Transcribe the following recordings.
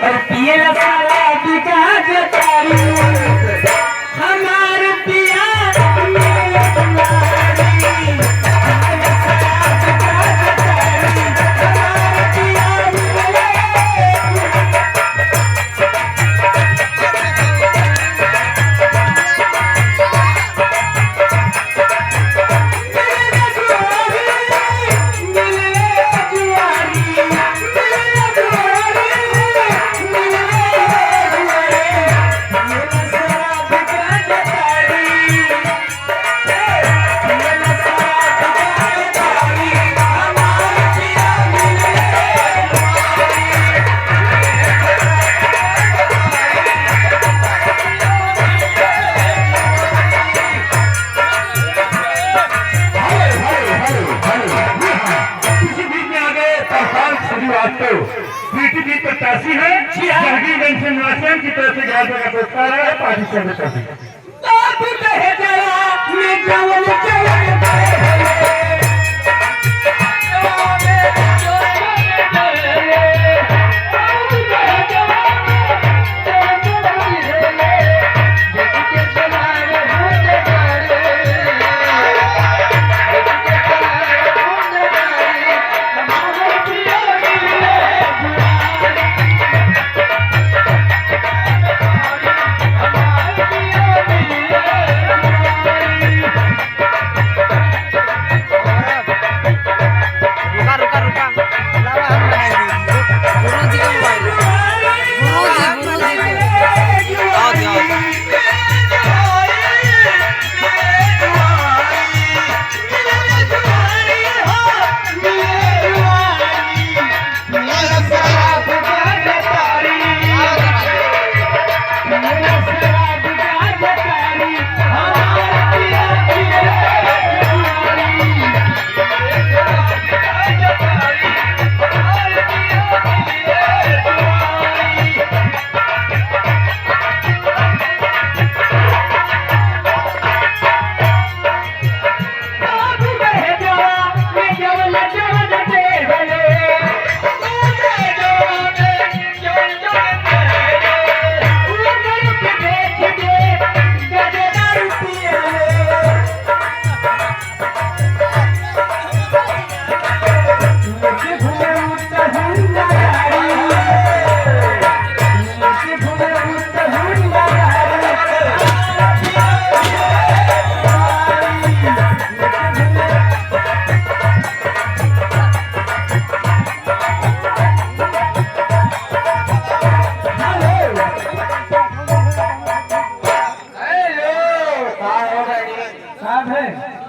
और पिए सारा बिका जतारी हमार पिया मिले तुम्हारी पिए सारा बिका जतारी हमार पिया मिले पीटीपी 85 है जहांगीरगंज से निवासियों की तरफ से 1100 का पुरस्कार है पार्टी सर्विस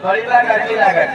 बड़ी लागत